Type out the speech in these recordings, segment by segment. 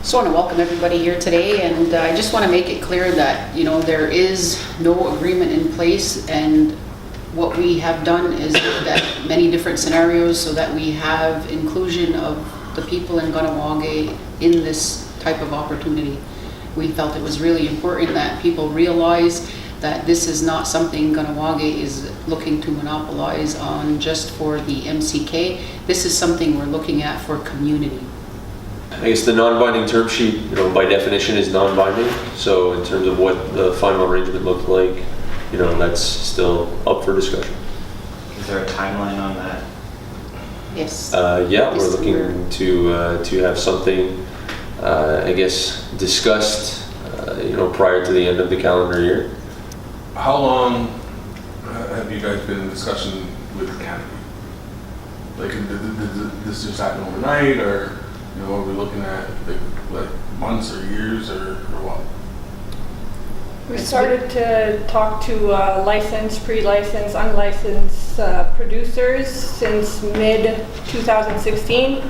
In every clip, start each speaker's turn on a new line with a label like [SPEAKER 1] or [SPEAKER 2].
[SPEAKER 1] Just want to welcome everybody here today, and I just want to make it clear that, there is no agreement in place, and what we have done is looked at many different scenarios so that we have inclusion of the people in Kahnawake in this type of opportunity. We felt it was really important that people realize that this is not something Kahnawake is looking to monopolize on just for the MCK. This is something we're looking at for community.
[SPEAKER 2] I guess the non-binding term sheet, by definition is non-binding. So in terms of what the final arrangement looked like, that's still up for discussion.
[SPEAKER 3] Is there a timeline on that?
[SPEAKER 1] Yes.
[SPEAKER 2] Yeah, we're looking to have something, discussed, prior to the end of the calendar year.
[SPEAKER 4] How long have you guys been in discussion with Canopy? Like, did this just happen overnight, or are we looking at like months or years or what?
[SPEAKER 5] We started to talk to licensed, pre-licensed, unlicensed producers since mid-2016.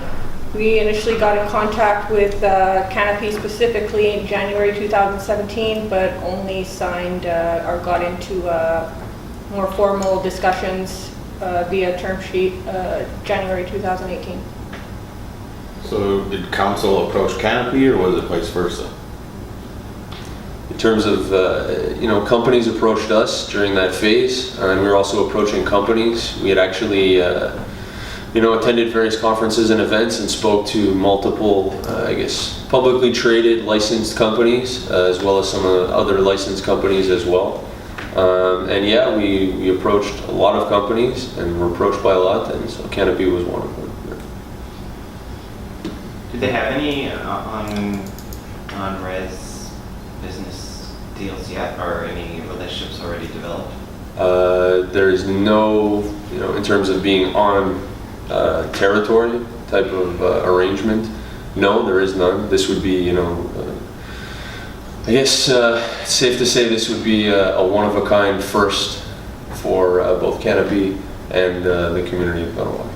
[SPEAKER 5] We initially got in contact with Canopy specifically in January 2017, but only signed or got into more formal discussions via term sheet January 2018.
[SPEAKER 6] So did council approach Canopy, or was it vice versa?
[SPEAKER 2] In terms of, companies approached us during that phase, and we were also approaching companies. We had actually, attended various conferences and events and spoke to multiple, publicly traded licensed companies, as well as some other licensed companies as well. We approached a lot of companies and were approached by a lot, and so Canopy was one of them.
[SPEAKER 3] Do they have any on-res business deals yet, or any relationships already developed?
[SPEAKER 2] There is no, in terms of being on territory type of arrangement, no, there is none. This would be, it's safe to say this would be a one-of-a-kind first for both Canopy and the community of Kahnawake.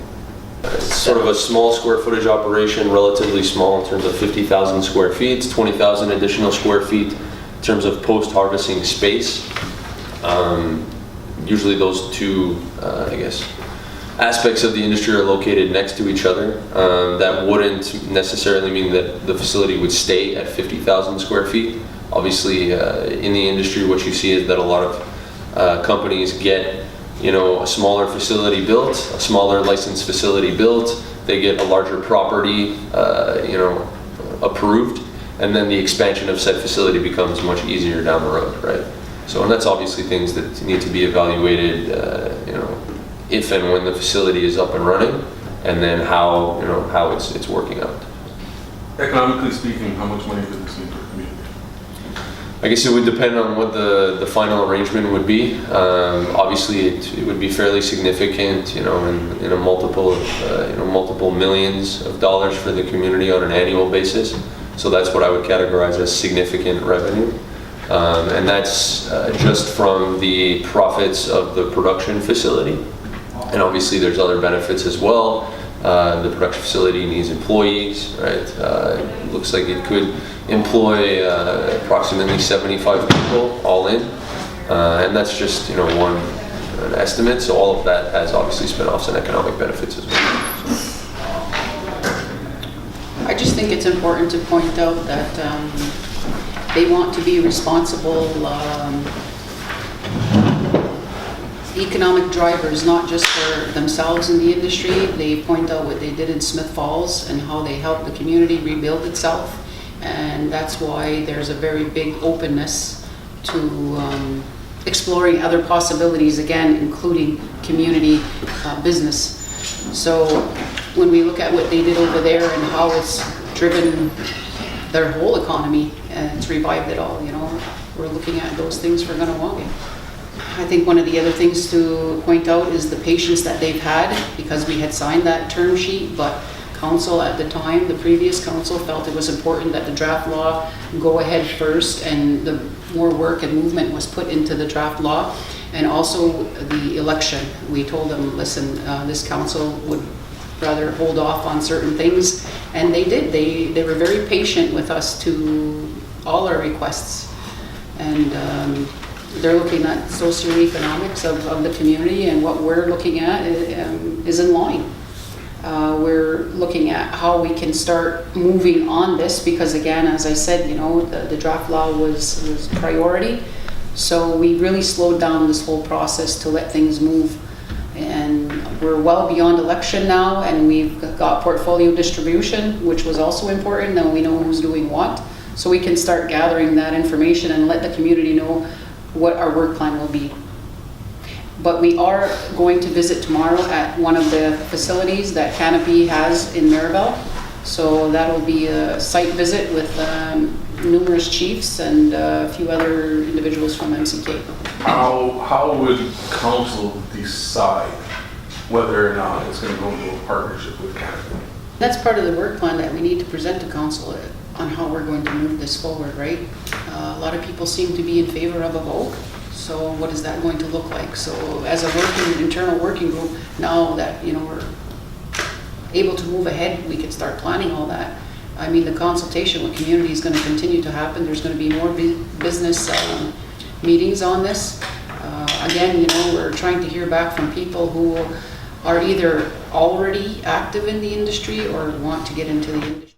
[SPEAKER 2] It's sort of a small square footage operation, relatively small in terms of 50,000 square feet, 20,000 additional square feet in terms of post-harvesting space. Usually those two, aspects of the industry are located next to each other. That wouldn't necessarily mean that the facility would stay at 50,000 square feet. Obviously, in the industry, what you see is that a lot of companies get a smaller facility built, a smaller licensed facility built, they get a larger property, approved, and then the expansion of said facility becomes much easier down the road, right? So, and that's obviously things that need to be evaluated, if and when the facility is up and running, and then how it's working out.
[SPEAKER 4] Economically speaking, how much money would this mean for the community?
[SPEAKER 2] I guess it would depend on what the final arrangement would be. Obviously, it would be fairly significant, in a multiple millions of dollars for the community on an annual basis. So that's what I would categorize as significant revenue, and that's just from the profits of the production facility. And obviously, there's other benefits as well. The production facility needs employees, right? It looks like it could employ approximately 75 people all in, and that's just an estimate. So all of that has obviously spin-offs and economic benefits as well.
[SPEAKER 1] I just think it's important to point out that they want to be responsible economic drivers, not just for themselves in the industry. They point out what they did in Smith Falls and how they helped the community rebuild itself. And that's why there's a very big openness to exploring other possibilities, again, including community business. So when we look at what they did over there and how it's driven their whole economy and it's revived it all, we're looking at those things for Kahnawake. I think one of the other things to point out is the patience that they've had, because we had signed that term sheet, but council at the time, the previous council, felt it was important that the draft law go ahead first, and the more work and movement was put into the draft law. And also the election, we told them, listen, this council would rather hold off on certain things And they did, they were very patient with us to all our requests. And they're looking at socioeconomics of the community, and what we're looking at is in line. We're looking at how we can start moving on this, because again, as I said, you know, the draft law was priority. So we really slowed down this whole process to let things move. And we're well beyond election now, and we've got portfolio distribution, which was also important. Now we know who's doing what. So we can start gathering that information and let the community know what our work plan will be. But we are going to visit tomorrow at one of the facilities that Canopy has in Maribel. So that'll be a site visit with numerous chiefs and a few other individuals from MCK.
[SPEAKER 4] How would council decide whether or not it's gonna go into a partnership with Canopy?
[SPEAKER 1] That's part of the work plan that we need to present to council on how we're going to move this forward, right? A lot of people seem to be in favor of a vote. So what is that going to look like? So as a internal working group, now that, you know, we're able to move ahead, we can start planning all that. I mean, the consultation with community is going to continue to happen. There's going to be more business meetings on this. Again, you know, we're trying to hear back from people who are either already active in the industry or want to get into the industry.